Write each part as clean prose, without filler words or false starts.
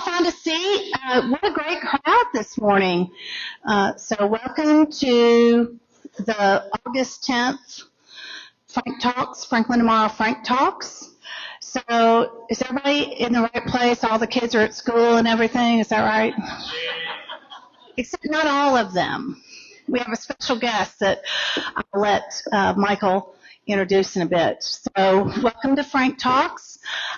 find a seat. What a great crowd this morning. So welcome to the August 10th FrankTalks, Franklin Tomorrow FrankTalks. So is everybody in the right place? All the kids are at school and everything, is that right? Except not all of them. We have a special guest that I'll let Michael introduce in a bit. So welcome to FrankTalks.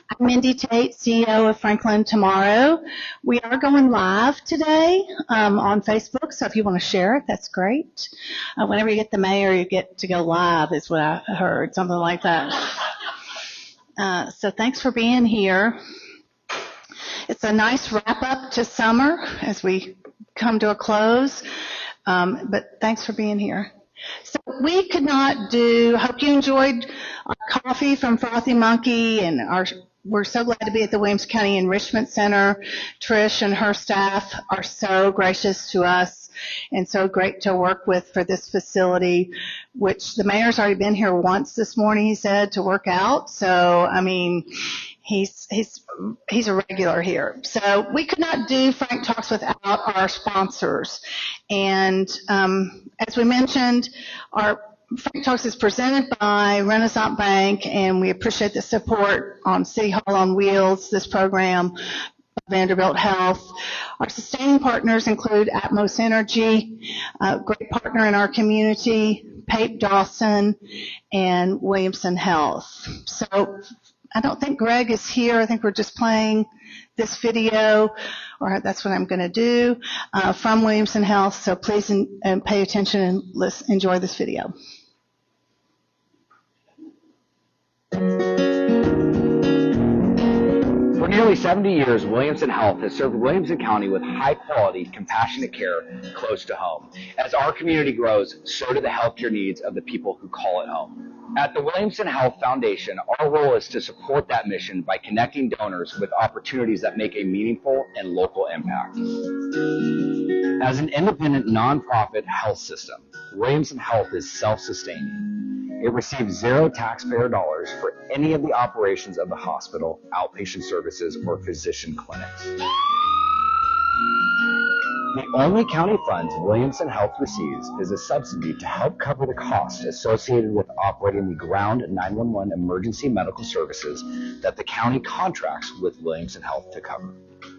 I'm Mindy Tate, CEO of Franklin Tomorrow. We are going live today on Facebook, so if you want to share it, that's great. Whenever you get the mayor, you get to go live is what I heard, something like that. So thanks for being here. It's a nice wrap-up to summer as we come to a close, but thanks for being here. So we could not hope you enjoyed our coffee from Frothy Monkey, and we're so glad to be at the Williamson County Enrichment Center. Trish and her staff are so gracious to us and so great to work with for this facility, which the mayor's already been here once this morning, he said, to work out. So, I mean, he's a regular here. So we could not do FrankTalks without our sponsors. And as we mentioned, our FrankTalks is presented by Renaissance Bank, and we appreciate the support on City Hall on Wheels, this program, Vanderbilt Health. Our sustaining partners include Atmos Energy, a great partner in our community, Pape Dawson, and Williamson Health. So I don't think Greg is here. I think we're just playing this video, or that's what I'm going to do, from Williamson Health. So please pay attention and enjoy this video. For nearly 70 years, Williamson Health has served Williamson County with high-quality, compassionate care close to home. As our community grows, so do the healthcare needs of the people who call it home. At the Williamson Health Foundation, our role is to support that mission by connecting donors with opportunities that make a meaningful and local impact. As an independent, nonprofit health system, Williamson Health is self-sustaining. It receives zero taxpayer dollars for any of the operations of the hospital, outpatient services, or physician clinics. The only county funds Williamson Health receives is a subsidy to help cover the costs associated with operating the ground 911 emergency medical services that the county contracts with Williamson Health to cover.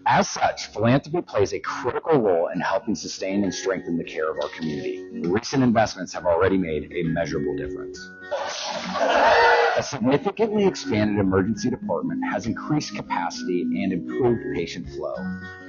As such, philanthropy plays a critical role in helping sustain and strengthen the care of our community. Recent investments have already made a measurable difference. A significantly expanded emergency department has increased capacity and improved patient flow.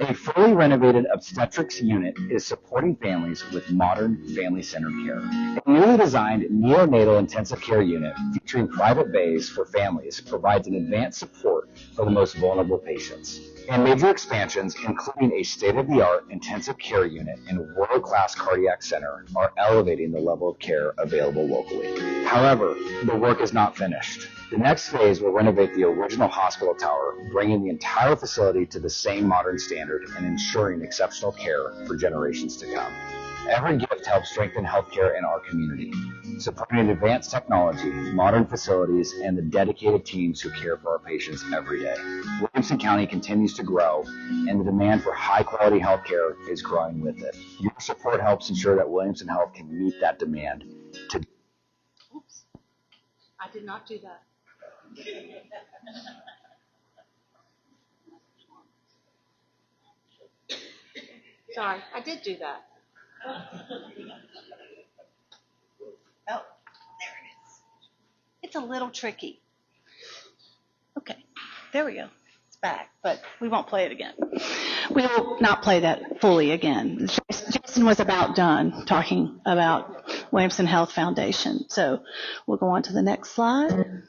A fully renovated obstetrics unit is supporting families with modern family-centered care. A newly designed neonatal intensive care unit featuring private bays for families provides an advanced support for the most vulnerable patients. And major expansions, including a state-of-the-art intensive care unit and world-class cardiac center, are elevating the level of care available locally. However, the work is not finished. The next phase will renovate the original hospital tower, bringing the entire facility to the same modern standard and ensuring exceptional care for generations to come. Every gift helps strengthen healthcare in our community, supporting advanced technology, modern facilities, and the dedicated teams who care for our patients every day. Williamson County continues to grow, and the demand for high-quality healthcare is growing with it. Your support helps ensure that Williamson Health can meet that demand. Oops, I did not do that. Sorry, I did do that. Oh, there it is. It's a little tricky. Okay, there we go. It's back, but we won't play it again. We will not play that fully again. Jason was about done talking about Williamson Health Foundation, so we'll go on to the next slide.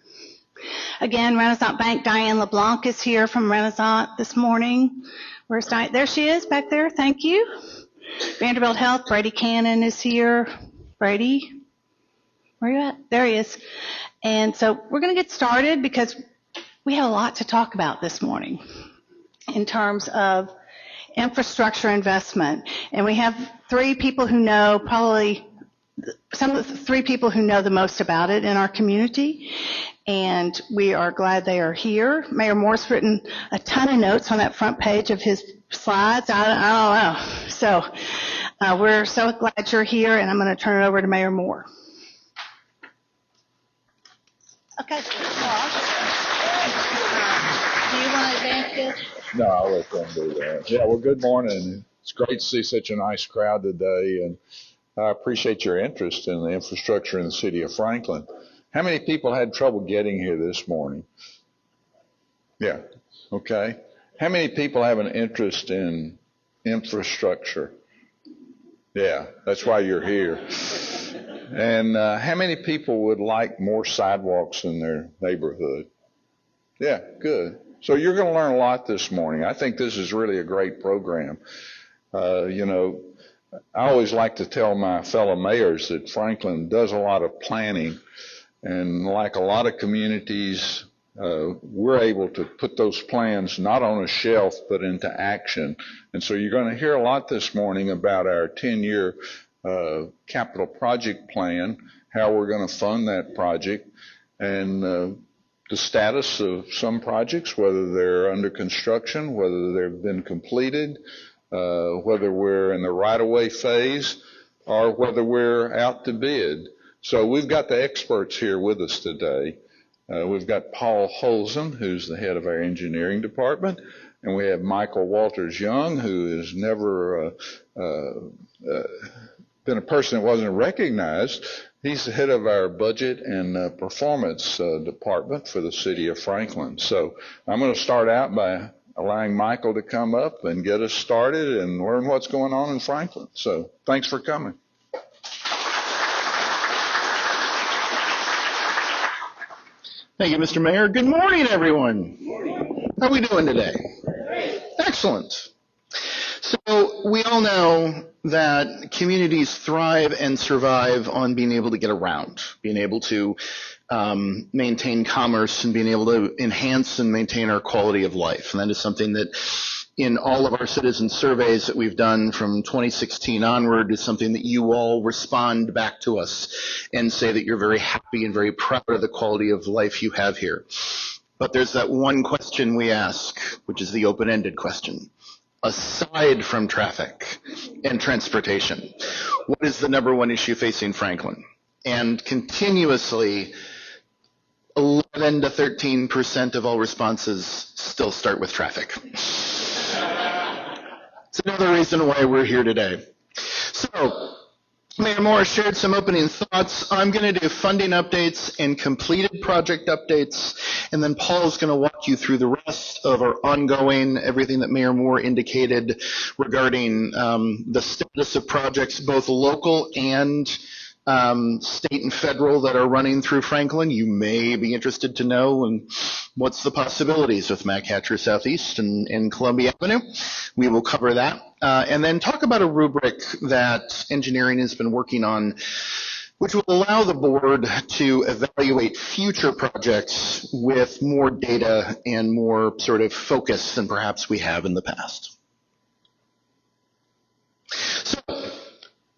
Again, Renaissance Bank, Diane LeBlanc is here from Renaissance this morning. Where's Diane? There she is, back there. Thank you. Vanderbilt Health, Brady Cannon is here. Brady, where are you at? There he is. And so we're going to get started because we have a lot to talk about this morning in terms of infrastructure investment. And we have three people who know probably some of the three people who know the most about it in our community, and we are glad they are here. Mayor Moore's written a ton of notes on that front page of his slides. I don't know. So we're so glad you're here, and I'm going to turn it over to Mayor Moore. Okay. Do you want to advance this? No, I'll let them do that. Yeah, well, good morning. It's great to see such a nice crowd today, and I appreciate your interest in the infrastructure in the city of Franklin. How many people had trouble getting here this morning? Yeah, okay. How many people have an interest in infrastructure? Yeah, that's why you're here. And how many people would like more sidewalks in their neighborhood? Yeah, good. So you're going to learn a lot this morning. I think this is really a great program. You know, I always like to tell my fellow mayors that Franklin does a lot of planning, and like a lot of communities, we're able to put those plans not on a shelf but into action. And so you're going to hear a lot this morning about our 10-year capital project plan, how we're going to fund that project, and the status of some projects, whether they're under construction, whether they've been completed, whether we're in the right-of-way phase, or whether we're out to bid. So we've got the experts here with us today. We've got Paul Holzen, who's the head of our engineering department, and we have Michael Walters-Young, who has never been a person that wasn't recognized. He's the head of our budget and performance department for the city of Franklin. So I'm going to start out by allowing Michael to come up and get us started and learn what's going on in Franklin. So thanks for coming. Thank you, Mr. Mayor. Good morning, everyone. How are we doing today? Excellent. So we all know that communities thrive and survive on being able to get around, being able to maintain commerce and being able to enhance and maintain our quality of life. And that is something that in all of our citizen surveys that we've done from 2016 onward is something that you all respond back to us and say that you're very happy and very proud of the quality of life you have here. But there's that one question we ask, which is the open-ended question. Aside from traffic and transportation, what is the number one issue facing Franklin? And continuously, 11 to 13% of all responses still start with traffic. It's another reason why we're here today. So, Mayor Moore shared some opening thoughts. I'm going to do funding updates and completed project updates, and then Paul's going to walk you through the rest of our ongoing, everything that Mayor Moore indicated regarding the status of projects, both local and state and federal that are running through Franklin. You may be interested to know and what's the possibilities with Mac Hatcher Southeast and Columbia Avenue. We will cover that. And then talk about a rubric that engineering has been working on, which will allow the board to evaluate future projects with more data and more sort of focus than perhaps we have in the past. So,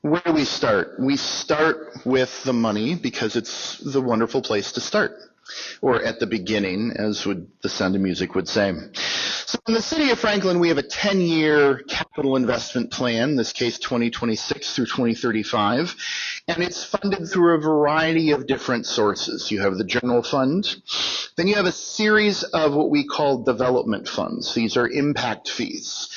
where do we start? We start with the money because it's the wonderful place to start, or at the beginning, as would the Sound of Music would say. So in the city of Franklin, we have a 10-year capital investment plan, in this case 2026 through 2035, and it's funded through a variety of different sources. You have the general fund, then you have a series of what we call development funds. These are impact fees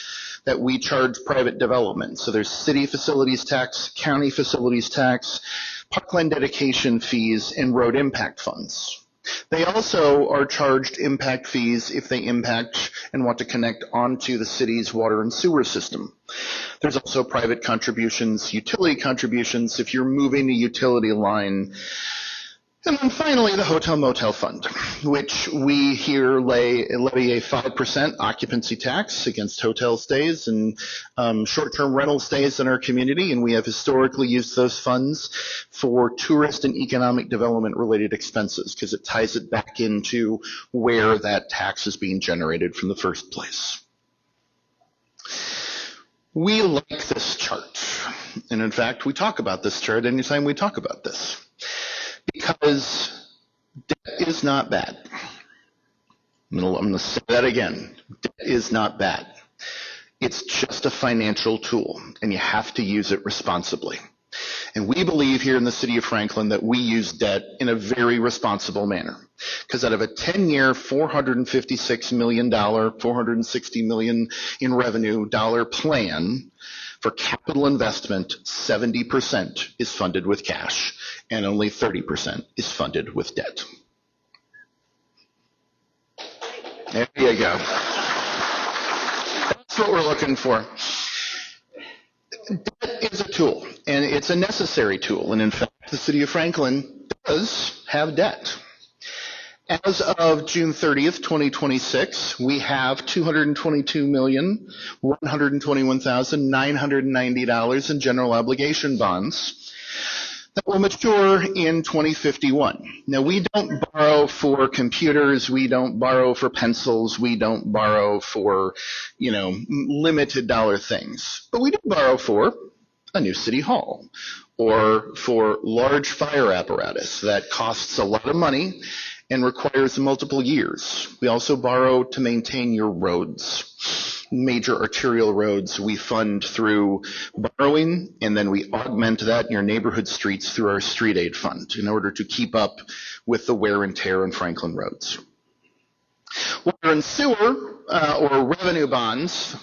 that we charge private development. So there's city facilities tax, county facilities tax, parkland dedication fees, and road impact funds. They also are charged impact fees if they impact and want to connect onto the city's water and sewer system. There's also private contributions, utility contributions if you're moving a utility line. And then finally, the Hotel Motel Fund, which we here levy a 5% occupancy tax against hotel stays and short-term rental stays in our community, and we have historically used those funds for tourist and economic development-related expenses because it ties it back into where that tax is being generated from the first place. We like this chart. And in fact, we talk about this chart anytime we talk about this, because debt is not bad. I'm going to say that again. Debt is not bad. It's just a financial tool, and you have to use it responsibly. And we believe here in the city of Franklin that we use debt in a very responsible manner. Because out of a 10-year, $456 million, $460 million in revenue dollar plan for capital investment, 70% is funded with cash, and only 30% is funded with debt. There you go. That's what we're looking for. Debt is a tool, and it's a necessary tool. And in fact, the city of Franklin does have debt. As of June 30th, 2026, we have $222,121,990 in general obligation bonds that will mature in 2051. Now, we don't borrow for computers, we don't borrow for pencils, we don't borrow for, limited dollar things, but we do borrow for a new city hall or for large fire apparatus that costs a lot of money and requires multiple years. We also borrow to maintain your roads. Major arterial roads we fund through borrowing, and then we augment that in your neighborhood streets through our street aid fund in order to keep up with the wear and tear on Franklin roads. Water and sewer or revenue bonds,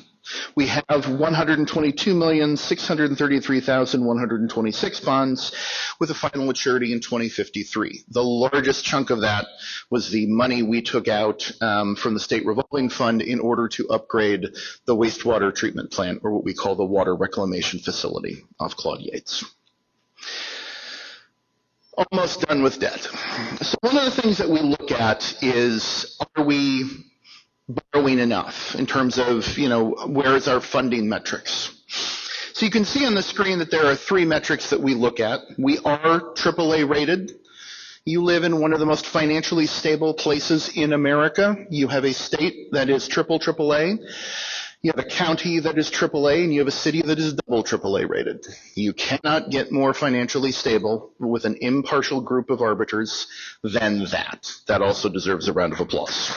we have $122,633,126 bonds with a final maturity in 2053. The largest chunk of that was the money we took out from the state revolving fund in order to upgrade the wastewater treatment plant, or what we call the water reclamation facility off Claude Yates. Almost done with debt. So one of the things that we look at is, are we borrowing enough in terms of, where is our funding metrics? So you can see on the screen that there are three metrics that we look at. We are AAA rated. You live in one of the most financially stable places in America. You have a state that is AAA. You have a county that is AAA, and you have a city that is double AAA rated. You cannot get more financially stable with an impartial group of arbiters than that. That also deserves a round of applause.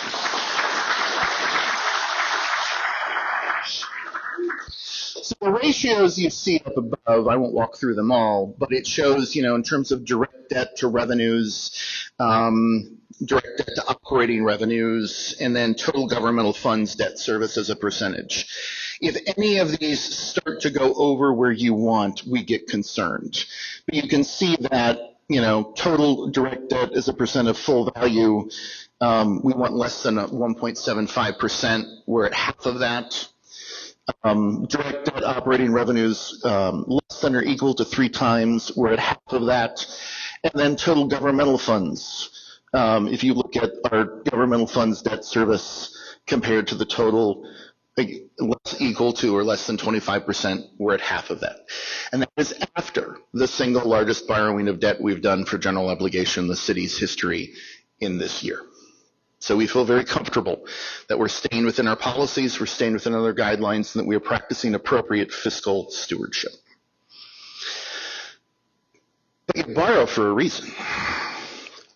So the ratios you see up above, I won't walk through them all, but it shows, in terms of direct debt to revenues, direct debt to operating revenues, and then total governmental funds debt service as a percentage. If any of these start to go over where you want, we get concerned. But you can see that, total direct debt as a percent of full value, we want less than 1.75%. We're at half of that. Direct debt operating revenues less than or equal to 3 times. We're at half of that. And then total governmental funds. If you look at our governmental funds debt service compared to the total, less equal to or less than 25%, we're at half of that. And that is after the single largest borrowing of debt we've done for general obligation in the city's history in this year. So we feel very comfortable that we're staying within our policies, we're staying within other guidelines, and that we are practicing appropriate fiscal stewardship. But you borrow for a reason,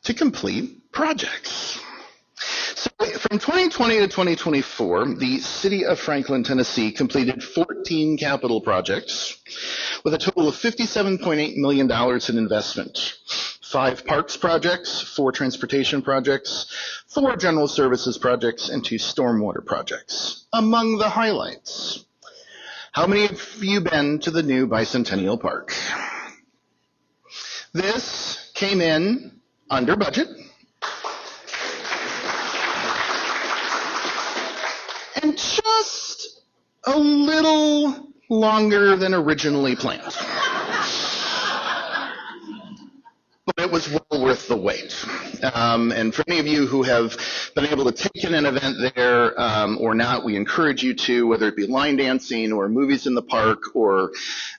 to complete projects. So from 2020 to 2024, the city of Franklin, Tennessee completed 14 capital projects with a total of $57.8 million in investment. 5 parks projects, 4 transportation projects, 4 general services projects, and 2 stormwater projects. Among the highlights, how many of you been to the new Bicentennial Park? This came in under budget and just a little longer than originally planned. But it was well worth the wait. And for any of you who have been able to take in an event there or not, we encourage you to, whether it be line dancing or movies in the park or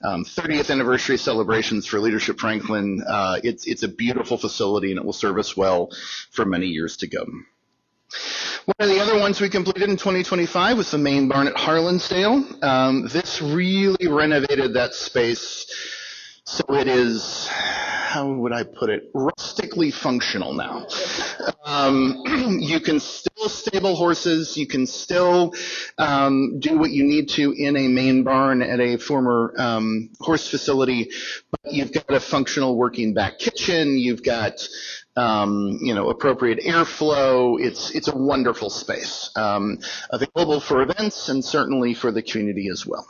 30th anniversary celebrations for Leadership Franklin. It's a beautiful facility, and it will serve us well for many years to go. One of the other ones we completed in 2025 was the main barn at Harlansdale. This really renovated that space so it is, how would I put it, rustically functional now. You can still stable horses, you can still do what you need to in a main barn at a former horse facility, but you've got a functional working back kitchen, you've got appropriate airflow. It's a wonderful space, available for events and certainly for the community as well.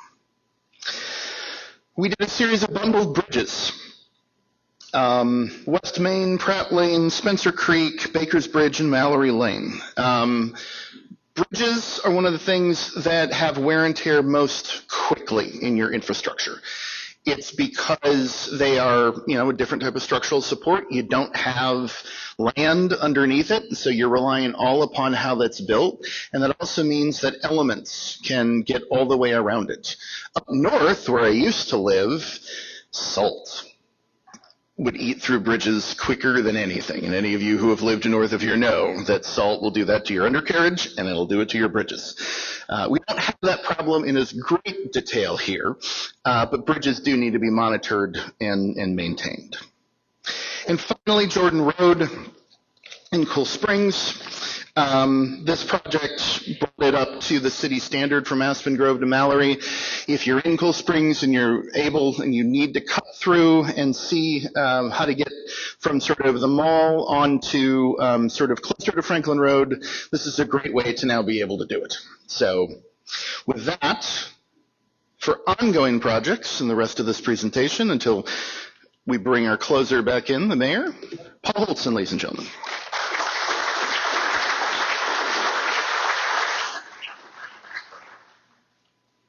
We did a series of bundled bridges. West Main, Pratt Lane, Spencer Creek, Baker's Bridge, and Mallory Lane. Bridges are one of the things that have wear and tear most quickly in your infrastructure. It's because they are, a different type of structural support. You don't have land underneath it, so you're relying all upon how that's built. And that also means that elements can get all the way around it. Up north, where I used to live, salt would eat through bridges quicker than anything. And any of you who have lived north of here know that salt will do that to your undercarriage, and it'll do it to your bridges. We don't have that problem in as great detail here, but bridges do need to be monitored and maintained. And finally, Jordan Road in Cool Springs. This project brought it up to the city standard from Aspen Grove to Mallory. If you're in Cool Springs and you're able and you need to cut through and see how to get from sort of the mall onto sort of closer to Franklin Road, this is a great way to now be able to do it. So with that, for ongoing projects and the rest of this presentation until we bring our closer back in, the mayor, Paul Holzen, ladies and gentlemen.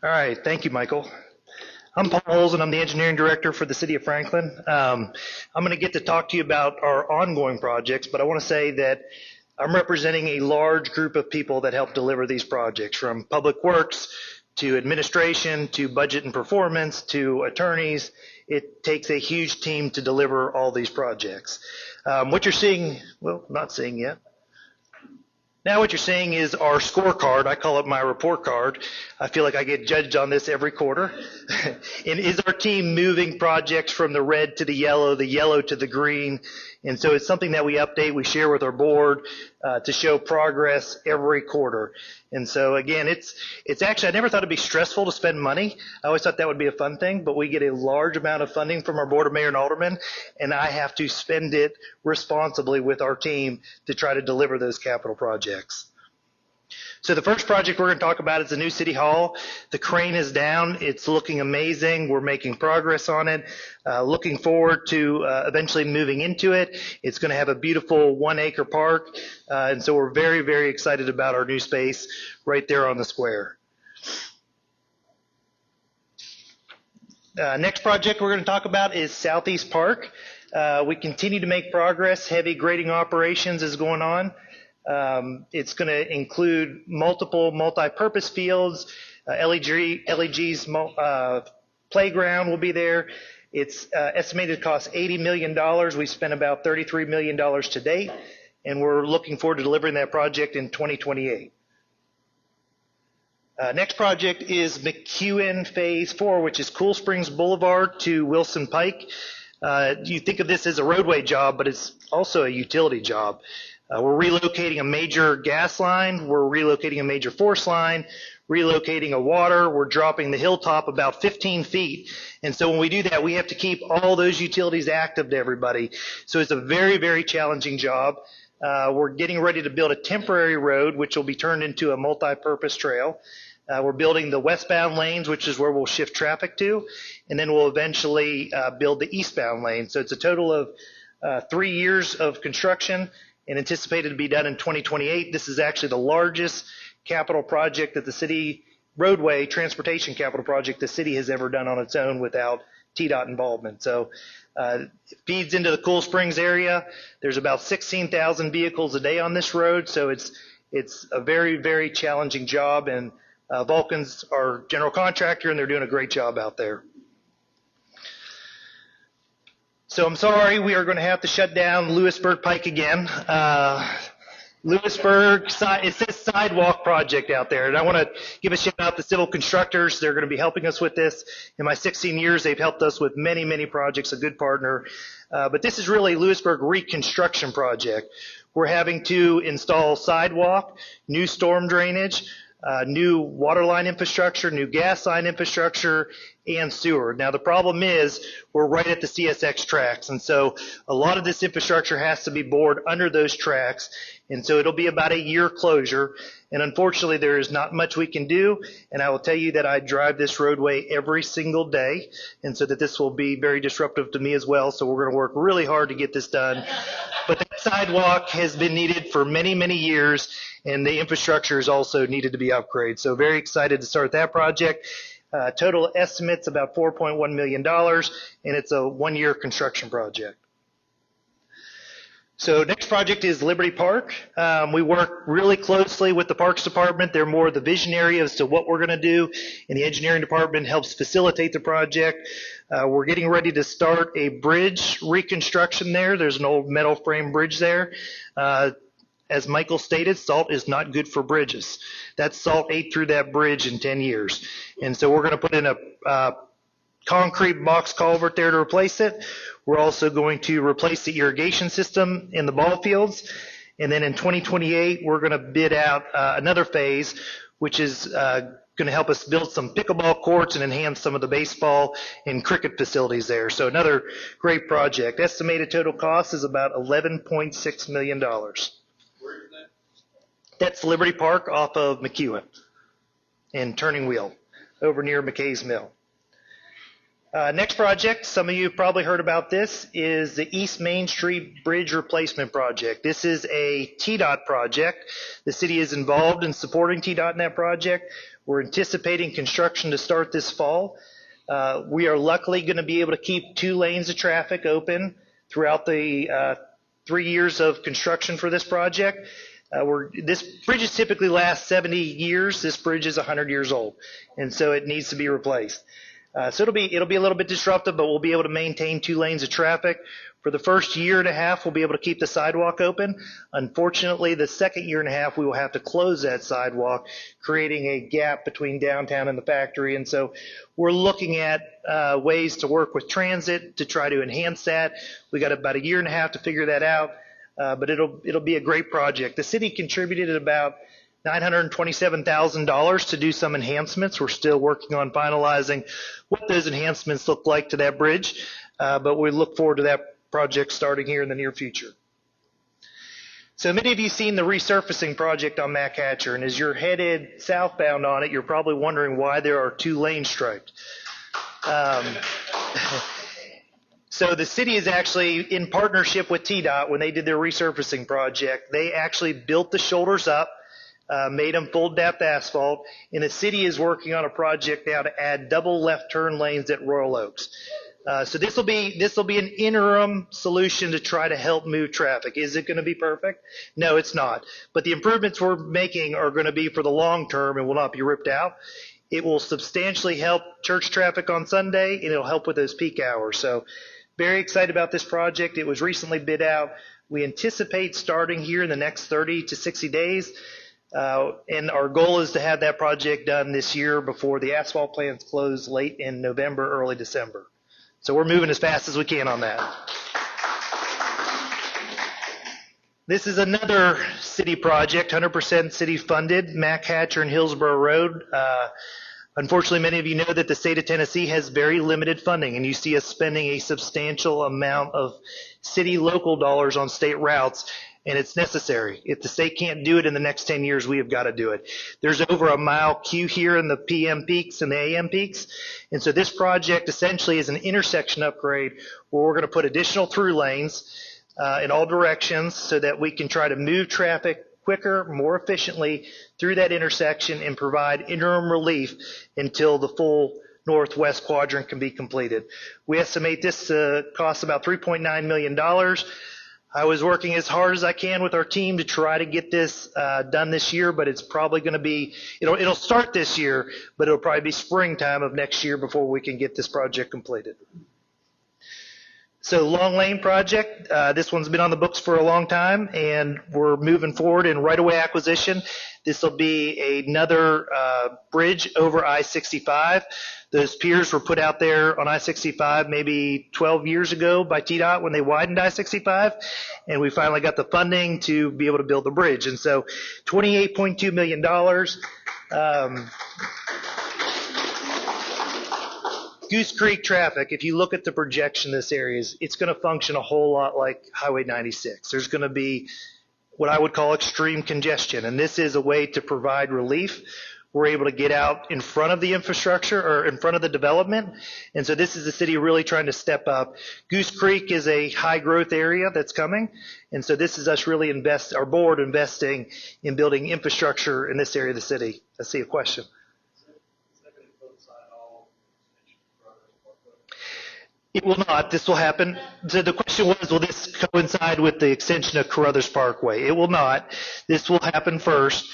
All right, thank you, Michael. I'm Paul Holzen. I'm the engineering director for the city of Franklin. I'm going to get to talk to you about our ongoing projects, but I want to say that I'm representing a large group of people that help deliver these projects, from public works to administration to budget and performance to attorneys. It takes a huge team to deliver all these projects. What you're seeing, well, not seeing yet. Now what you're seeing is our scorecard. I call it my report card. I feel like I get judged on this every quarter. And is our team moving projects from the red to the yellow to the green? And so it's something that we update, we share with our board to show progress every quarter. And so again, it's actually, I never thought it'd be stressful to spend money. I always thought that would be a fun thing, but we get a large amount of funding from our board of mayor and aldermen, and I have to spend it responsibly with our team to try to deliver those capital projects. So the first project we're going to talk about is the new city hall. The crane is down. It's looking amazing. We're making progress on it. Looking forward to eventually moving into it. It's going to have a beautiful 1-acre park. And so we're very, very excited about our new space right there on the square. Next project we're going to talk about is Southeast Park. We continue to make progress. Heavy grading operations is going on. It's going to include multiple multi-purpose fields. LEG's playground will be there. It's estimated to cost $80 million. We spent about $33 million to date, and we're looking forward to delivering that project in 2028. Next project is McEwen Phase 4, which is Cool Springs Boulevard to Wilson Pike. You think of this as a roadway job, but it's also a utility job. We're relocating a major gas line. We're relocating a major force line, relocating a water. We're dropping the hilltop about 15 feet. And so when we do that, we have to keep all those utilities active to everybody. So it's a very, very challenging job. We're getting ready to build a temporary road, which will be turned into a multi-purpose trail. We're building the westbound lanes, which is where we'll shift traffic to, and then we'll eventually build the eastbound lane. So it's a total of 3 years of construction and anticipated to be done in 2028. This is actually the largest capital project that the city, roadway transportation capital project the city has ever done on its own without TDOT involvement. So it feeds into the Cool Springs area. There's about 16,000 vehicles a day on this road, so it's a very, very challenging job, and Vulcan's our general contractor, and they're doing a great job out there. So I'm sorry, we are going to have to shut down Lewisburg Pike again. Lewisburg, it says sidewalk project out there. And I want to give a shout out to civil constructors. They're going to be helping us with this. In my 16 years, they've helped us with many, many projects, a good partner. But this is really Lewisburg reconstruction project. We're having to install sidewalk, new storm drainage, new water line infrastructure, new gas line infrastructure, and sewer. Now the problem is we're right at the CSX tracks, and so a lot of this infrastructure has to be bored under those tracks, and so it'll be about a year closure. And unfortunately, there is not much we can do, and I will tell you that I drive this roadway every single day, and so that this will be very disruptive to me as well, so we're going to work really hard to get this done. But that sidewalk has been needed for many, many years, and the infrastructure is also needed to be upgraded. So very excited to start that project. Total estimate's about $4.1 million, and it's a one-year construction project. So next project is Liberty Park. We work really closely with the Parks Department. They're more the visionary as to what we're going to do, and the engineering department helps facilitate the project. We're getting ready to start a bridge reconstruction there. There's an old metal frame bridge there. As Michael stated, salt is not good for bridges. That salt ate through that bridge in 10 years. And so we're going to put in a concrete box culvert there to replace it. We're also going to replace the irrigation system in the ball fields. And then in 2028, we're going to bid out another phase, which is going to help us build some pickleball courts and enhance some of the baseball and cricket facilities there. So another great project. Estimated total cost is about $11.6 million. That's Liberty Park off of McEwen and Turning Wheel over near McKay's Mill. Next project, some of you have probably heard about this, is the East Main Street Bridge Replacement Project. This is a TDOT project. The city is involved in supporting TDOT in that project. We're anticipating construction to start this fall. We are luckily going to be able to keep 2 lanes of traffic open throughout the 3 years of construction for this project. This bridge typically lasts 70 years. This bridge is 100 years old, and so it needs to be replaced. So it'll be a little bit disruptive, but we'll be able to maintain 2 lanes of traffic. For the first year and a half, we'll be able to keep the sidewalk open. Unfortunately, the second year and a half, we will have to close that sidewalk, creating a gap between downtown and the factory. And so we're looking at ways to work with transit to try to enhance that. We got about a year and a half to figure that out, but it'll be a great project. The city contributed about $927,000 to do some enhancements. We're still working on finalizing what those enhancements look like to that bridge, but we look forward to that project starting here in the near future. So many of you seen the resurfacing project on Mac Hatcher, and as you're headed southbound on it, you're probably wondering why there are 2 lanes striped. So the city is actually in partnership with TDOT when they did their resurfacing project. They actually built the shoulders up, made them full depth asphalt, and the city is working on a project now to add double left turn lanes at Royal Oaks. So this will be an interim solution to try to help move traffic. Is it going to be perfect? No, it's not. But the improvements we're making are going to be for the long term and will not be ripped out. It will substantially help church traffic on Sunday, and it'll help with those peak hours. So very excited about this project. It was recently bid out. We anticipate starting here in the next 30 to 60 days. And our goal is to have that project done this year before the asphalt plants close late in November, early December. So we're moving as fast as we can on that. This is another city project, 100% city funded, Mac Hatcher and Hillsborough Road. Unfortunately, many of you know that the state of Tennessee has very limited funding, and you see us spending a substantial amount of city local dollars on state routes, and it's necessary. If the state can't do it in the next 10 years, we have got to do it. There's over a mile queue here in the PM peaks and the AM peaks, and so this project essentially is an intersection upgrade where we're going to put additional through lanes in all directions so that we can try to move traffic quicker, more efficiently through that intersection and provide interim relief until the full northwest quadrant can be completed. We estimate this to cost about $3.9 million. I was working as hard as I can with our team to try to get this done this year, but it's probably going to be, it'll start this year, but it'll probably be springtime of next year before we can get this project completed. So Long Lane project, this one's been on the books for a long time, and we're moving forward in right-of-way acquisition. This will be another bridge over I-65. Those piers were put out there on I-65 maybe 12 years ago by TDOT when they widened I-65, and we finally got the funding to be able to build the bridge. And so $28.2 million. Goose Creek traffic, if you look at the projection in this area, it's going to function a whole lot like Highway 96. There's going to be what I would call extreme congestion, and this is a way to provide relief. We're able to get out in front of the infrastructure or in front of the development, and so this is the city really trying to step up. Goose Creek is a high growth area that's coming, and so this is us really our board investing in building infrastructure in this area of the city. I see a question. It will not. This will happen. So the question was, will this coincide with the extension of Carruthers Parkway? It will not. This will happen first.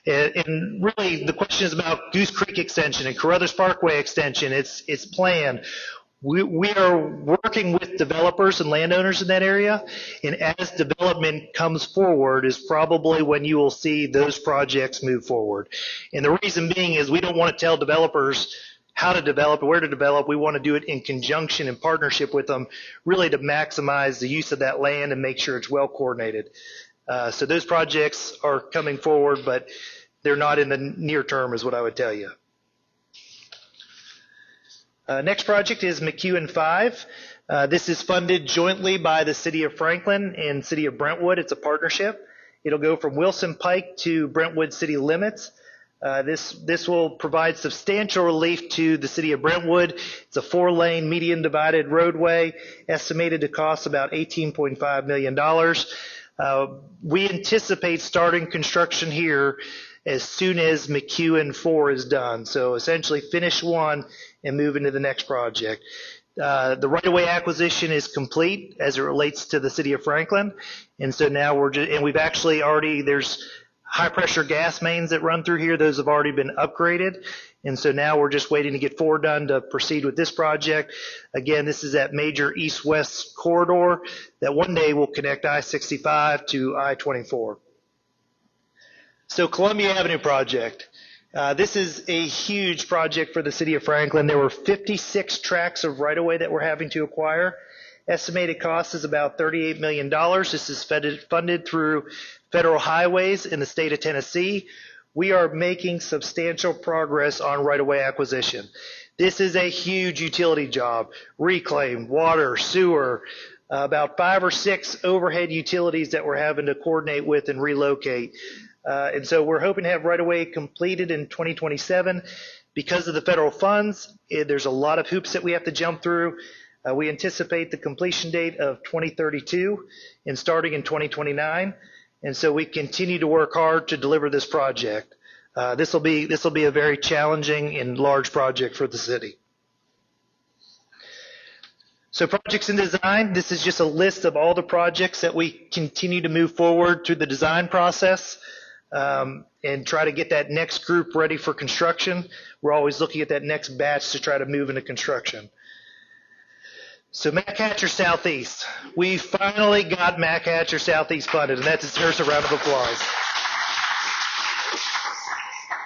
And really, the question is about Goose Creek extension and Carruthers Parkway extension. It's planned. We are working with developers and landowners in that area, and as development comes forward is probably when you will see those projects move forward. And the reason being is we don't want to tell developers how to develop, where to develop. We want to do it in conjunction and partnership with them, really to maximize the use of that land and make sure it's well coordinated. So those projects are coming forward, but they're not in the near term is what I would tell you. Next project is McEwen 5. This is funded jointly by the City of Franklin and City of Brentwood. It's a partnership. It'll go from Wilson Pike to Brentwood city limits. This will provide substantial relief to the city of Brentwood. It's a 4-lane median divided roadway, estimated to cost about $18.5 million. We anticipate starting construction here as soon as McEwen 4 is done. So essentially finish 1 and move into the next project. The right-of-way acquisition is complete as it relates to the city of Franklin. And so now we've actually already, there's high pressure gas mains that run through here. Those have already been upgraded. And so now we're just waiting to get 4 done to proceed with this project. Again, this is that major east-west corridor that one day will connect I-65 to I-24. So Columbia Avenue project. This is a huge project for the city of Franklin. There were 56 tracts of right-of-way that we're having to acquire. Estimated cost is about $38 million. This is funded through federal highways in the state of Tennessee. We are making substantial progress on right-of-way acquisition. This is a huge utility job. Reclaim, water, sewer, about 5 or 6 overhead utilities that we're having to coordinate with and relocate. And so we're hoping to have right-of-way completed in 2027. Because of the federal funds, there's a lot of hoops that we have to jump through. We anticipate the completion date of 2032 and starting in 2029. And so we continue to work hard to deliver this project. This will be a very challenging and large project for the city. So projects in design, this is just a list of all the projects that we continue to move forward through the design process and try to get that next group ready for construction. We're always looking at that next batch to try to move into construction. So Mac Hatcher Southeast. We finally got Mac Hatcher Southeast funded, and that deserves a round of applause.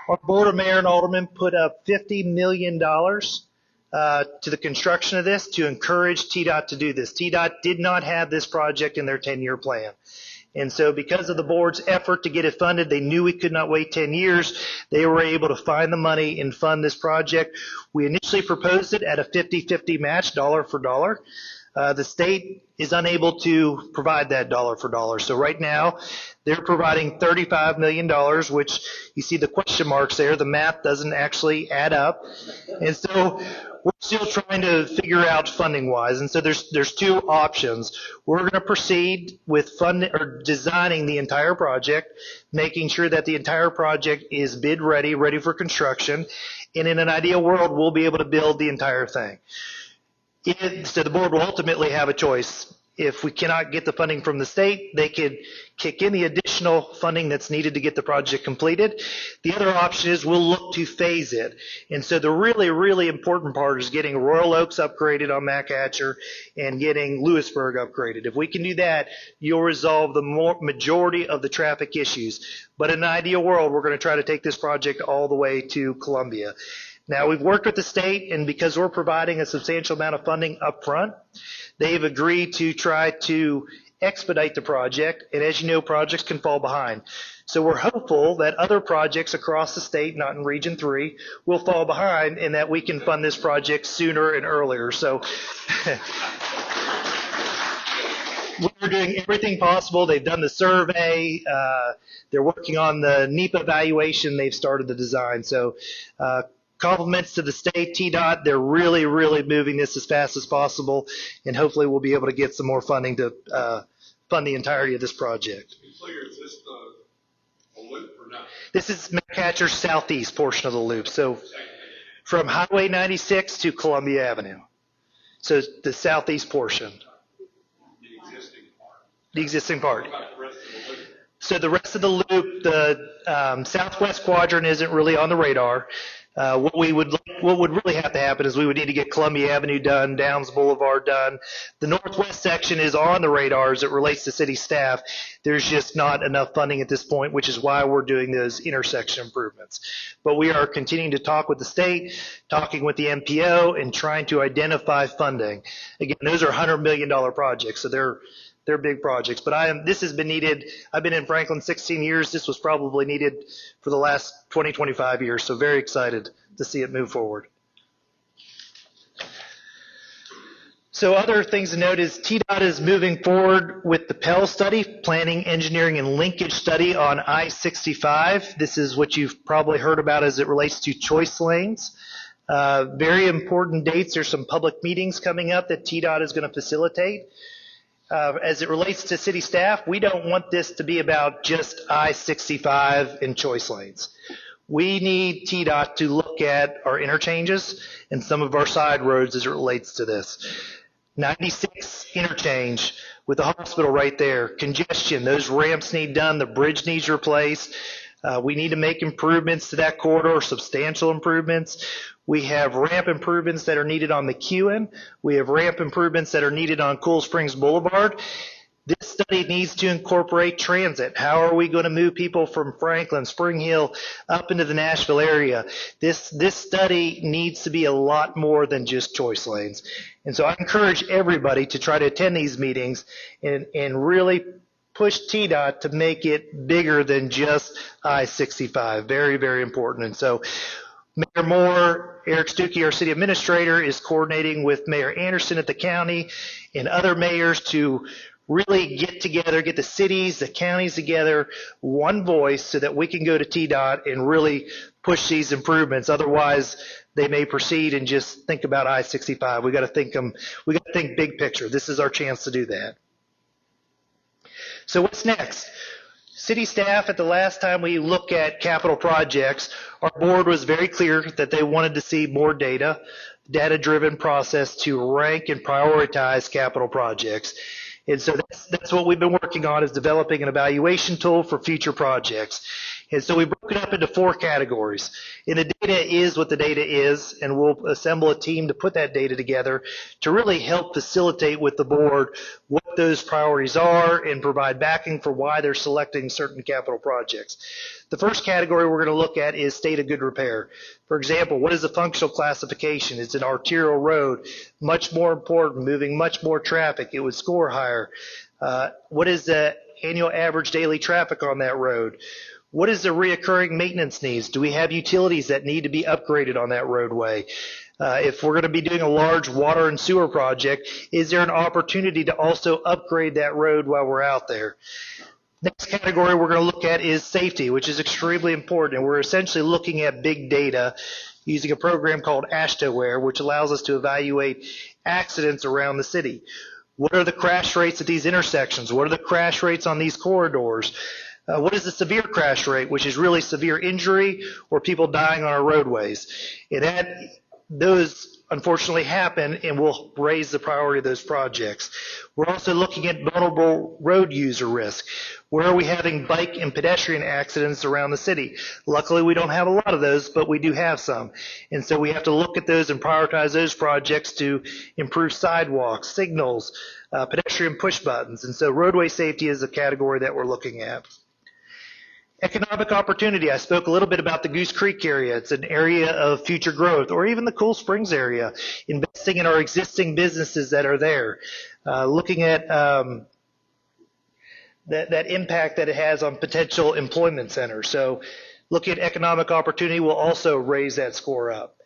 Our board of mayor and aldermen put up $50 million to the construction of this to encourage TDOT to do this. TDOT did not have this project in their 10-year plan. And so because of the board's effort to get it funded, they knew we could not wait 10 years. They were able to find the money and fund this project. We initially proposed it at a 50-50 match, dollar for dollar. The state is unable to provide that dollar for dollar. So right now, they're providing $35 million, which you see the question marks there. The math doesn't actually add up. And so we're still trying to figure out funding-wise. And so there's 2 options. We're going to proceed with funding or designing the entire project, making sure that the entire project is bid ready for construction. And in an ideal world, we'll be able to build the entire thing. So the board will ultimately have a choice. If we cannot get the funding from the state, they could kick in the additional funding that's needed to get the project completed. The other option is we'll look to phase it. And so the really, really important part is getting Royal Oaks upgraded on McHatcher and getting Lewisburg upgraded. If we can do that, you'll resolve the majority of the traffic issues. But in an ideal world, we're going to try to take this project all the way to Columbia. Now, we've worked with the state, and because we're providing a substantial amount of funding up front, they've agreed to try to expedite the project, and as you know, projects can fall behind. So we're hopeful that other projects across the state, not in Region 3, will fall behind and that we can fund this project sooner and earlier. So we're doing everything possible. They've done the survey. They're working on the NEPA evaluation. They've started the design. So compliments to the state, TDOT. They're really, really moving this as fast as possible, and hopefully we'll be able to get some more funding to fund the entirety of this project. So is this a loop or not? This is McHatcher's southeast portion of the loop. So from Highway 96 to Columbia Avenue. So the southeast portion. The existing part. The existing part. What about the rest of the loop? So the rest of the loop, the southwest quadrant isn't really on the radar. What would really have to happen is we would need to get Columbia Avenue done, Downs Boulevard done. The northwest section is on the radar as it relates to city staff. There's just not enough funding at this point, which is why we're doing those intersection improvements. But we are continuing to talk with the state, talking with the MPO, and trying to identify funding. Again, those are $100 million projects, so they're big projects, but this has been needed. I've been in Franklin 16 years. This was probably needed for the last 20, 25 years, so very excited to see it move forward. So other things to note is TDOT is moving forward with the Pell study, planning, engineering, and linkage study on I-65. This is what you've probably heard about as it relates to choice lanes. Very important dates. There's some public meetings coming up that TDOT is going to facilitate. As it relates to city staff, we don't want this to be about just I-65 and choice lanes. We need TDOT to look at our interchanges and some of our side roads as it relates to this. 96 interchange with the hospital right there, congestion, those ramps need done, the bridge needs replaced. We need to make improvements to that corridor, substantial improvements. We have ramp improvements that are needed on McEwen. We have ramp improvements that are needed on Cool Springs Boulevard. This study needs to incorporate transit. How are we going to move people from Franklin, Spring Hill, up into the Nashville area? This study needs to be a lot more than just choice lanes. And so I encourage everybody to try to attend these meetings and really push TDOT to make it bigger than just I-65. Very, very important. And so Mayor Moore, Eric Stuckey, our city administrator, is coordinating with Mayor Anderson at the county and other mayors to really get together, get the cities, the counties together, one voice, so that we can go to TDOT and really push these improvements. Otherwise, they may proceed and just think about I-65. We got to think big picture. This is our chance to do that. So what's next? City staff, at the last time we looked at capital projects, our board was very clear that they wanted to see more data-driven process to rank and prioritize capital projects. And so that's what we've been working on, is developing an evaluation tool for future projects. And so we broke it up into 4 categories. And the data is what the data is, and we'll assemble a team to put that data together to really help facilitate with the board what those priorities are and provide backing for why they're selecting certain capital projects. The first category we're going to look at is state of good repair. For example, what is the functional classification? It's an arterial road, much more important, moving much more traffic. It would score higher. What is the annual average daily traffic on that road? What is the reoccurring maintenance needs? Do we have utilities that need to be upgraded on that roadway? If we're going to be doing a large water and sewer project, is there an opportunity to also upgrade that road while we're out there? Next category we're going to look at is safety, which is extremely important. And we're essentially looking at big data using a program called AshtoWare, which allows us to evaluate accidents around the city. What are the crash rates at these intersections? What are the crash rates on these corridors? What is the severe crash rate, which is really severe injury or people dying on our roadways? And those unfortunately happen, and we'll raise the priority of those projects. We're also looking at vulnerable road user risk. Where are we having bike and pedestrian accidents around the city? Luckily, we don't have a lot of those, but we do have some. And so we have to look at those and prioritize those projects to improve sidewalks, signals, pedestrian push buttons. And so roadway safety is a category that we're looking at. Economic opportunity. I spoke a little bit about the Goose Creek area. It's an area of future growth, or even the Cool Springs area, investing in our existing businesses that are there, looking at that impact that it has on potential employment centers. So looking at economic opportunity will also raise that score up.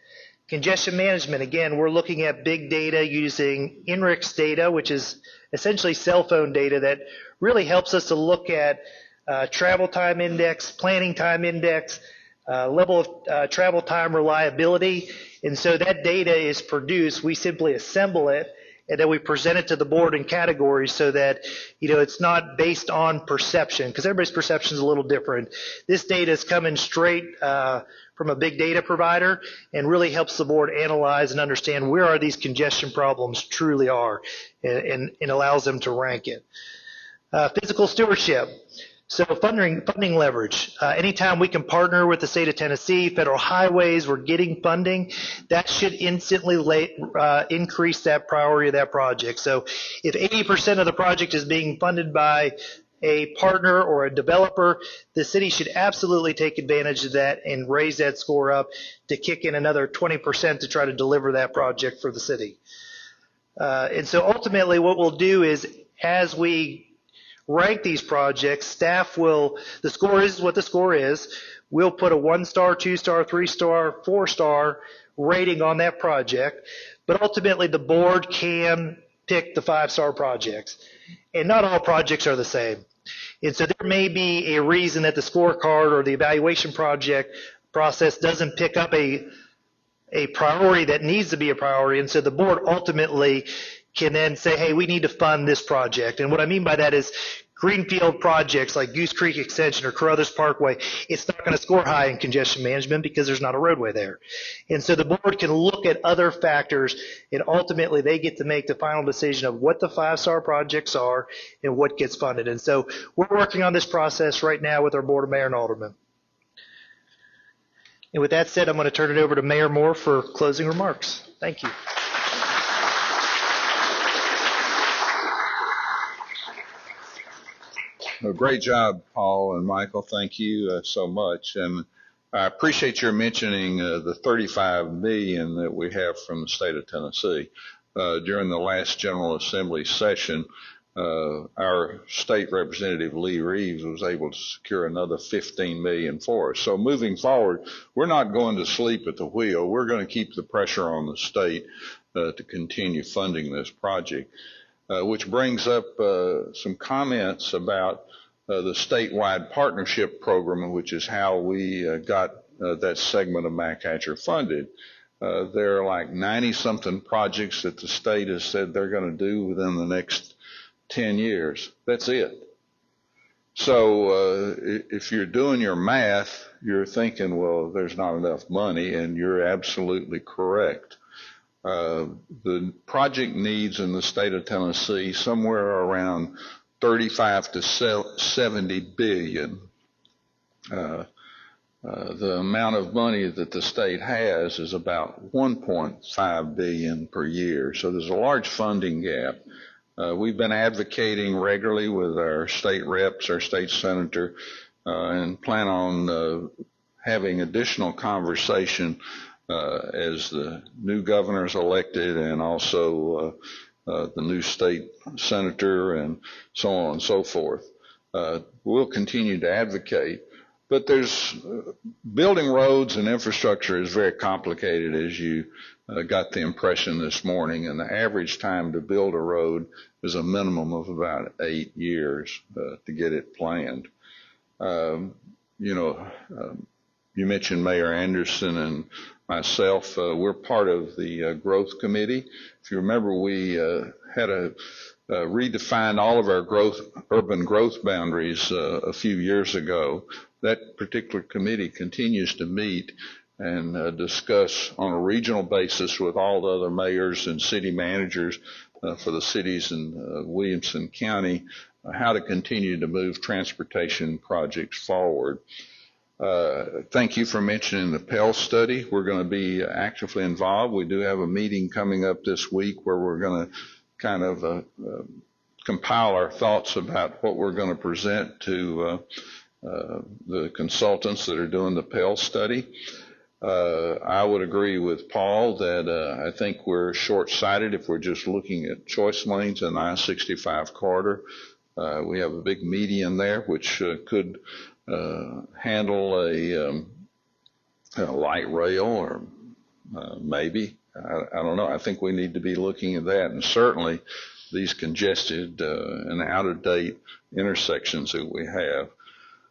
Congestion management, again, we're looking at big data using INRIX data, which is essentially cell phone data that really helps us to look at travel time index, planning time index, level of travel time reliability. And so that data is produced. We simply assemble it, and then we present it to the board in categories so that, it's not based on perception, because everybody's perception is a little different. This data is coming straight from a big data provider and really helps the board analyze and understand where are these congestion problems truly are, and allows them to rank it. Physical stewardship. So funding leverage. Anytime we can partner with the state of Tennessee, federal highways, we're getting funding, that should instantly increase that priority of that project. So if 80% of the project is being funded by a partner or a developer, the city should absolutely take advantage of that and raise that score up to kick in another 20% to try to deliver that project for the city. And so ultimately what we'll do is, as we rank these projects, staff will, the score is what the score is. We'll put a 1-star, 2-star, 3-star, 4-star rating on that project, but ultimately the board can pick the 5-star projects. And not all projects are the same. And so there may be a reason that the scorecard or the evaluation project process doesn't pick up a priority that needs to be a priority. And so the board ultimately can then say, hey, we need to fund this project. And what I mean by that is greenfield projects like Goose Creek Extension or Carruthers Parkway, it's not going to score high in congestion management because there's not a roadway there. And so the board can look at other factors, and ultimately they get to make the final decision of what the 5-star projects are and what gets funded. And so we're working on this process right now with our Board of Mayor and Aldermen. And with that said, I'm going to turn it over to Mayor Moore for closing remarks. Thank you. Well, great job, Paul and Michael. Thank you so much. And I appreciate your mentioning the $35 million that we have from the state of Tennessee. During the last General Assembly session, our state representative Lee Reeves was able to secure another $15 million for us. So moving forward, we're not going to sleep at the wheel. We're going to keep the pressure on the state to continue funding this project. Which brings up some comments about the statewide partnership program, which is how we got that segment of MacHatcher funded. There are like 90-something projects that the state has said they're going to do within the next 10 years. That's it. So if you're doing your math, you're thinking, well, there's not enough money, and you're absolutely correct. The project needs in the state of Tennessee somewhere around 35 to 70 billion. The amount of money that the state has is about 1.5 billion per year. So there's a large funding gap. We've been advocating regularly with our state reps, our state senator, and plan on having additional conversation as the new governor is elected, and also the new state senator, and so on and so forth. We'll continue to advocate, but there's building roads and infrastructure is very complicated, as you got the impression this morning, and the average time to build a road is a minimum of about 8 years to get it planned. You mentioned Mayor Anderson and myself. We're part of the growth committee. If you remember, we had redefined all of our urban growth boundaries a few years ago. That particular committee continues to meet, and discuss on a regional basis with all the other mayors and city managers for the cities in Williamson County how to continue to move transportation projects forward. Thank you for mentioning the Pell study. We're going to be actively involved. We do have a meeting coming up this week where we're going to kind of compile our thoughts about what we're going to present to the consultants that are doing the Pell study. I would agree with Paul that I think we're short-sighted if we're just looking at choice lanes in the I-65 corridor. We have a big median there, which could handle a light rail or maybe. I don't know. I think we need to be looking at that, and certainly these congested and out-of-date intersections that we have.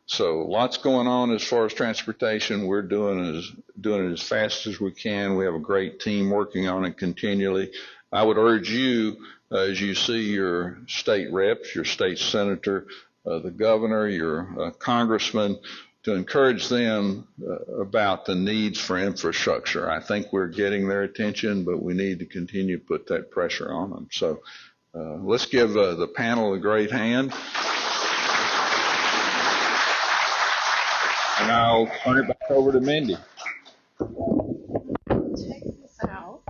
So lots going on as far as transportation. We're doing it as fast as we can. We have a great team working on it continually. I would urge you, as you see your state reps, your state senator, the governor, your congressman, to encourage them about the needs for infrastructure. I think we're getting their attention, but we need to continue to put that pressure on them. So let's give the panel a great hand. And I'll turn it back over to Mindy. Check this out.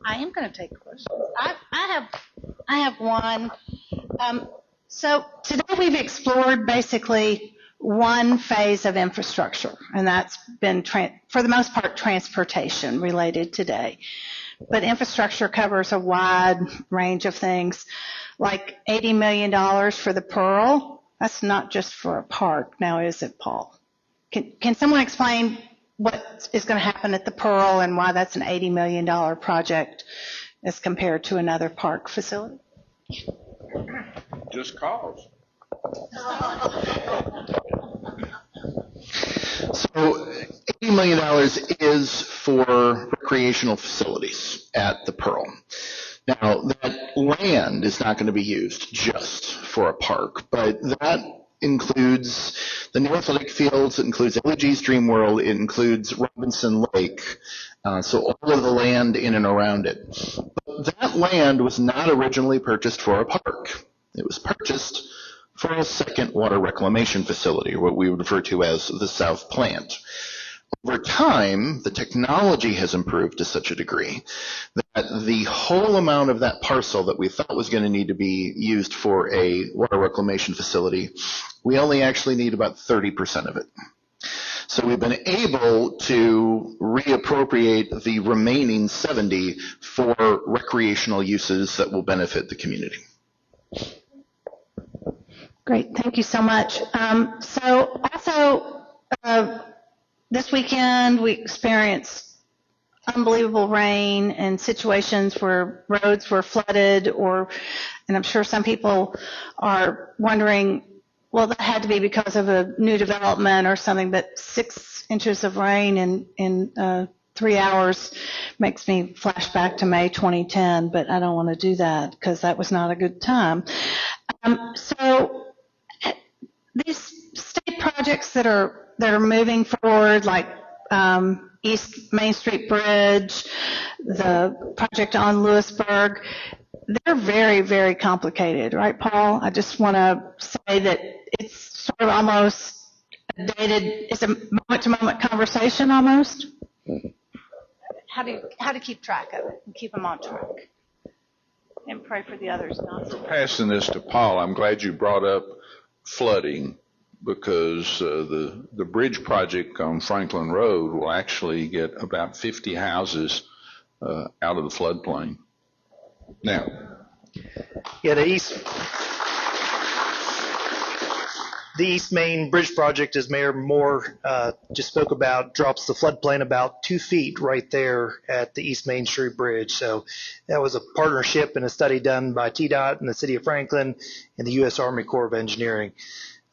I am going to take questions. I have one. So today we've explored basically one phase of infrastructure, and that's been, for the most part, transportation related today. But infrastructure covers a wide range of things, like $80 million for the Pearl. That's not just for a park now, is it, Paul? Can someone explain what is going to happen at the Pearl and why that's an $80 million project as compared to another park facility? Just cause. So $80 million is for recreational facilities at the Pearl. Now, that land is not going to be used just for a park, but that includes the new athletic fields, it includes LEG's Dream World, it includes Robinson Lake, so all of the land in and around it. But that land was not originally purchased for a park. It was purchased for a second water reclamation facility, or what we would refer to as the South Plant. Over time, the technology has improved to such a degree that the whole amount of that parcel that we thought was going to need to be used for a water reclamation facility, we only actually need about 30% of it. So we've been able to reappropriate the remaining 70 for recreational uses that will benefit the community. Great, thank you so much. So also, this weekend we experienced unbelievable rain and situations where roads were flooded, and I'm sure some people are wondering, well, that had to be because of a new development or something, but 6 inches of rain in 3 hours makes me flash back to May 2010, but I don't want to do that because that was not a good time. So these state projects that are moving forward, like East Main Street Bridge, the project on Lewisburg, they're very, very complicated, right, Paul? I just want to say that it's sort of almost a dated, it's a moment-to-moment conversation almost. How to keep track of it and keep them on track, and pray for the others not to. Passing this to Paul, I'm glad you brought up flooding, because the bridge project on Franklin Road will actually get about 50 houses out of the floodplain. Now, Yeah, the East Main Bridge project, as Mayor Moore just spoke about, drops the floodplain about 2 feet right there at the East Main Street Bridge. So that was a partnership and a study done by TDOT and the City of Franklin and the U.S. Army Corps of Engineering.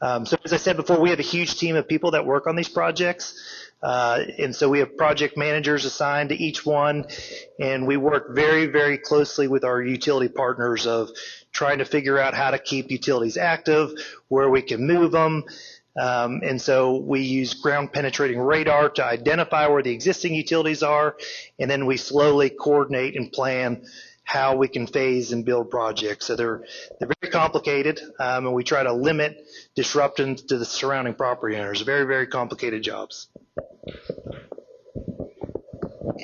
So as I said before, we have a huge team of people that work on these projects. And so we have project managers assigned to each one, and we work very, very closely with our utility partners of trying to figure out how to keep utilities active, where we can move them, And so we use ground penetrating radar to identify where the existing utilities are, and then we slowly coordinate and plan how we can phase and build projects. So they're very complicated, and we try to limit disruptions to the surrounding property owners. Very, very complicated jobs.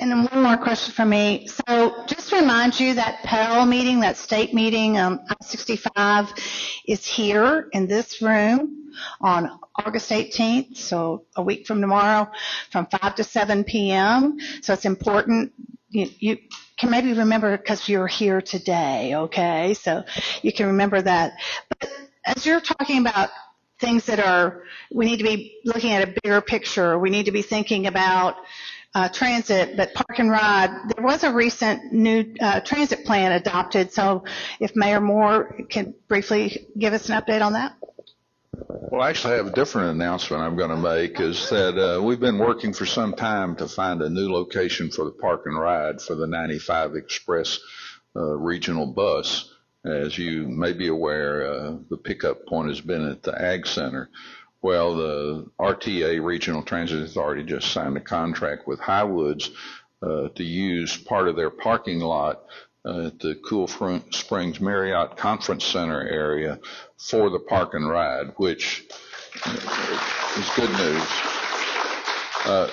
And then one more question from me. So just to remind you that PEL meeting, that state meeting, I-65 is here in this room on August 18th, so a week from tomorrow, from 5 to 7 p.m. So it's important. You can maybe remember because you're here today, okay? So you can remember that. But as you're talking about things that we need to be looking at a bigger picture, we need to be thinking about transit, but park and ride. There was a recent new transit plan adopted, so if Mayor Moore can briefly give us an update on that. Well, actually, I have a different announcement I'm going to make, is that we've been working for some time to find a new location for the park and ride for the 95 Express regional bus. As you may be aware, the pickup point has been at the Ag Center. Well, the RTA, Regional Transit Authority, just signed a contract with Highwoods to use part of their parking lot at the Cool Springs Marriott Conference Center area for the park and ride, which is good news.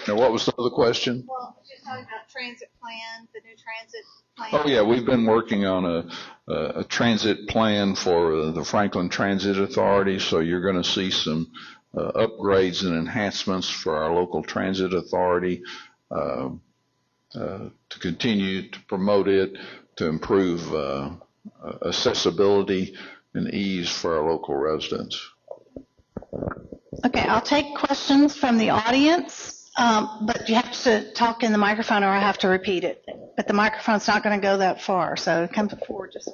Now, what was the other question? Well, just talking about transit plan, the new transit plan. Oh, yeah, we've been working on a transit plan for the Franklin Transit Authority, so you're going to see some upgrades and enhancements for our local transit authority to continue to promote it, to improve accessibility and ease for our local residents. Okay, I'll take questions from the audience, but you have to talk in the microphone or I have to repeat it. But the microphone's not going to go that far, so come forward just.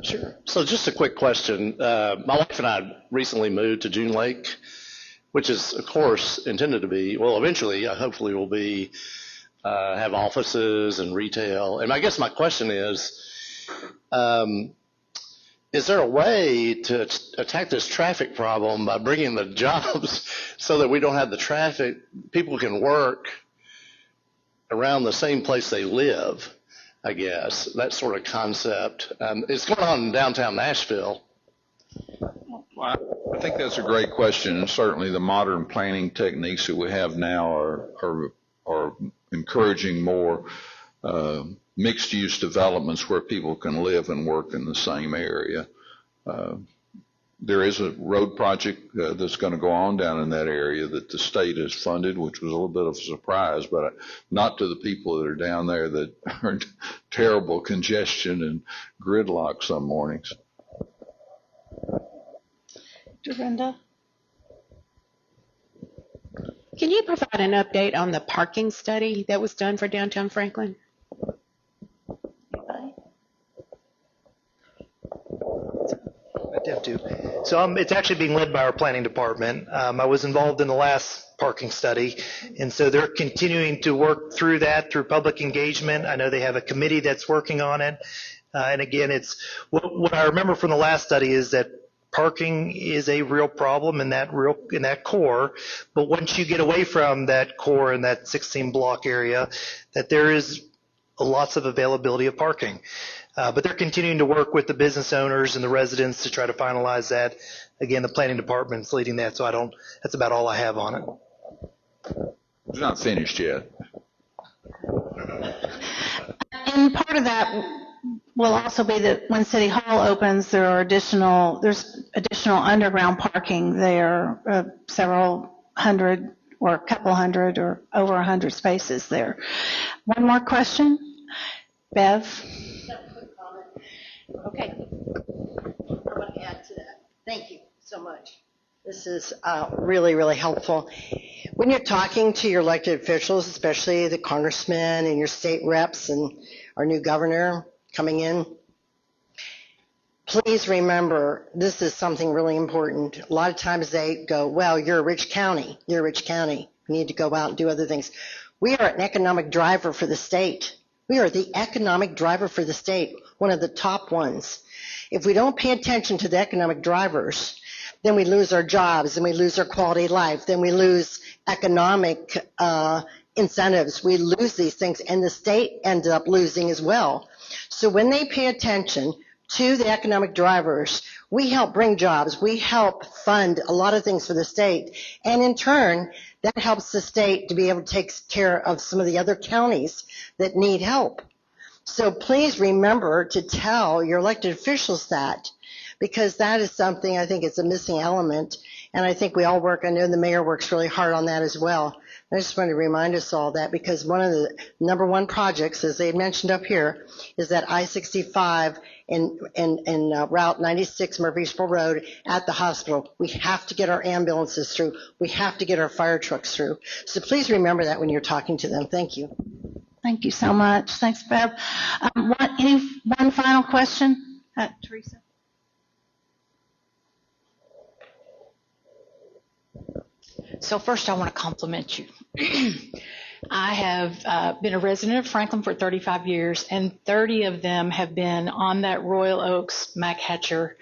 Sure. So just a quick question. My wife and I recently moved to June Lake, which is, of course, intended to be, well, eventually, hopefully will be, have offices and retail. And I guess my question is there a way to attack this traffic problem by bringing the jobs so that we don't have the traffic, people can work around the same place they live? I guess, that sort of concept. It's going on in downtown Nashville. Well, I think that's a great question, and certainly the modern planning techniques that we have now are encouraging more mixed-use developments where people can live and work in the same area. There is a road project that's going to go on down in that area that the state has funded, which was a little bit of a surprise, but not to the people that are down there that are in terrible congestion and gridlock some mornings. Dorinda? Can you provide an update on the parking study that was done for downtown Franklin? So it's actually being led by our planning department. I was involved in the last parking study, and so they're continuing to work through that through public engagement. I know they have a committee that's working on it. And again, it's what I remember from the last study is that parking is a real problem in that core. But once you get away from that core in that 16 block area, that there is lots of availability of parking. But they're continuing to work with the business owners and the residents to try to finalize that. Again, the planning department's leading that, so that's about all I have on it. It's not finished yet. And part of that will also be that when City Hall opens, there's additional underground parking there, several hundred or a couple hundred or over 100 spaces there. One more question? Bev? Okay. I want to add to that. Thank you so much. This is really, really helpful. When you're talking to your elected officials, especially the congressmen and your state reps and our new governor coming in, please remember this is something really important. A lot of times they go, well, you're a rich county. You're a rich county. You need to go out and do other things. We are an economic driver for the state. We are the economic driver for the state, one of the top ones. If we don't pay attention to the economic drivers, then we lose our jobs, and we lose our quality of life, then we lose economic incentives. We lose these things, and the state ends up losing as well. So when they pay attention to the economic drivers, we help bring jobs, we help fund a lot of things for the state, and in turn, that helps the state to be able to take care of some of the other counties that need help. So please remember to tell your elected officials that, because that is something I think is a missing element, and I think we all work, I know the mayor works really hard on that as well. I just want to remind us all that, because one of the number one projects, as they mentioned up here, is that I-65 and Route 96 Murfreesboro Road at the hospital. We have to get our ambulances through. We have to get our fire trucks through. So please remember that when you're talking to them. Thank you. Thank you so much. Thanks, Bev. One final question, Teresa? So first, I want to compliment you. I have been a resident of Franklin for 35 years, and 30 of them have been on that Royal Oaks Mac Hatcher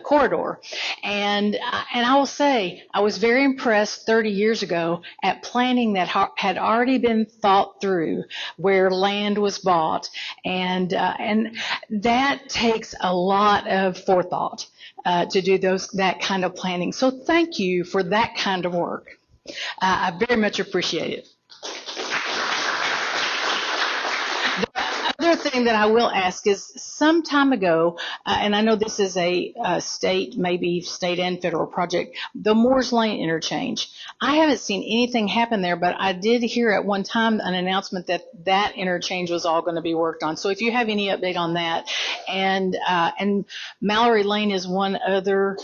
corridor. And I will say, I was very impressed 30 years ago at planning that had already been thought through, where land was bought, and that takes a lot of forethought to do that kind of planning. So thank you for that kind of work. I very much appreciate it. The other thing that I will ask is, some time ago, and I know this is a state, maybe state and federal project, the Moores Lane interchange. I haven't seen anything happen there, but I did hear at one time an announcement that that interchange was all going to be worked on. So if you have any update on that, and Mallory Lane is one other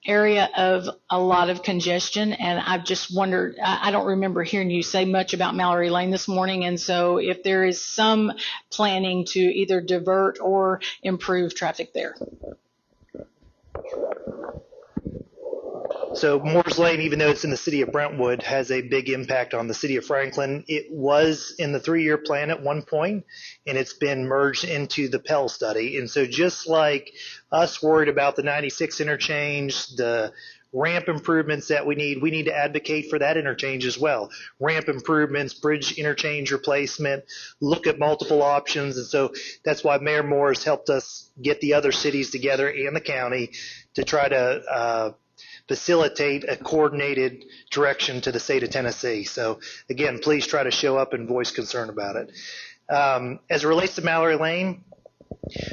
area of a lot of congestion, and I've just wondered, I don't remember hearing you say much about Mallory Lane this morning, and so if there is some planning to either divert or improve traffic there. So Moores Lane, even though it's in the city of Brentwood, has a big impact on the city of Franklin. It was in the 3-year plan at one point, and it's been merged into the Pell study. And so just like us worried about the 96 interchange, the ramp improvements that we need to advocate for that interchange as well. Ramp improvements, bridge interchange replacement, look at multiple options. And so that's why Mayor Moore has helped us get the other cities together and the county to try to facilitate a coordinated direction to the state of Tennessee. So again, please try to show up and voice concern about it. As it relates to Mallory Lane,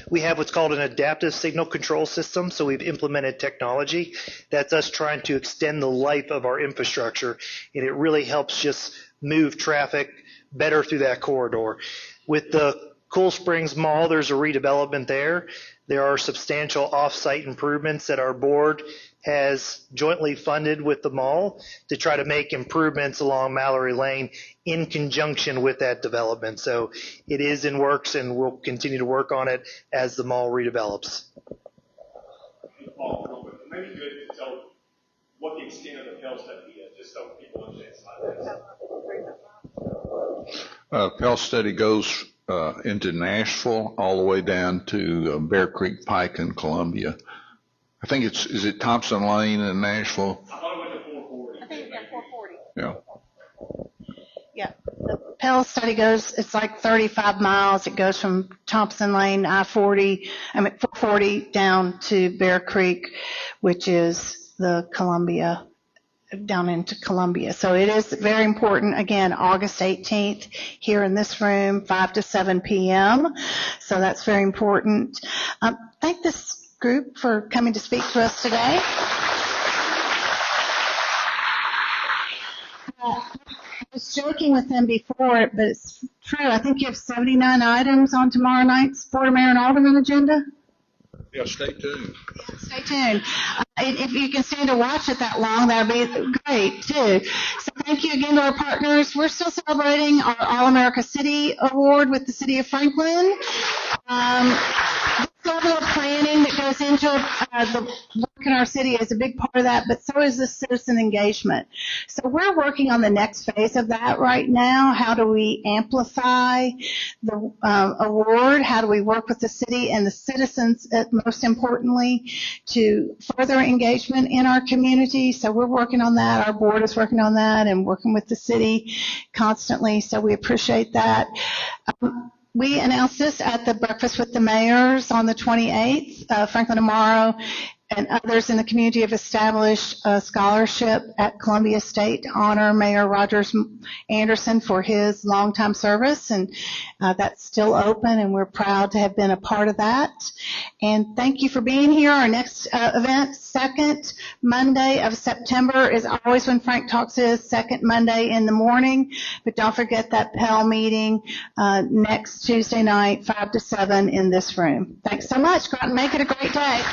we have what's called an adaptive signal control system. So we've implemented technology. That's us trying to extend the life of our infrastructure, and it really helps just move traffic better through that corridor. With the Cool Springs Mall, there's a redevelopment there. There are substantial off-site improvements that our board has jointly funded with the mall to try to make improvements along Mallory Lane in conjunction with that development. So it is in works, and we'll continue to work on it as the mall redevelops. Paul, maybe good to tell what the extent of the Pell study is, just so people understand. Pell study goes into Nashville all the way down to Bear Creek Pike in Columbia. I think is it Thompson Lane in Nashville? I thought it went to 440. I think, yeah, 440. Yeah. Yeah, the Pell study goes, it's like 35 miles. It goes from Thompson Lane, 440 down to Bear Creek, which is the Columbia, down into Columbia. So it is very important. Again, August 18th here in this room, 5 to 7 p.m. So that's very important. Thank this group for coming to speak to us today. I was joking with them before, but it's true. I think you have 79 items on tomorrow night's Board of Mayor and Alderman agenda. Yeah, stay tuned. Yeah, stay tuned. If you can stand to watch it that long, that would be great, too. So thank you again to our partners. We're still celebrating our All-America City Award with the City of Franklin. This level of planning that goes goes into the work in our city is a big part of that, but so is the citizen engagement. So we're working on the next phase of that right now. How do we amplify the award? How do we work with the city and the citizens, most importantly, to further engagement in our community? So we're working on that. Our board is working on that and working with the city constantly. So we appreciate that. We announced this at the Breakfast with the Mayors on the 28th. Franklin Amaro and others in the community have established a scholarship at Columbia State to honor Mayor Rogers Anderson for his longtime service, and that's still open, and we're proud to have been a part of that. And thank you for being here. Our next event, second Monday of September, is always when Frank Talks is, second Monday in the morning, but don't forget that Pell meeting next Tuesday night, 5 to 7 in this room. Thanks so much. Go out and make it a great day.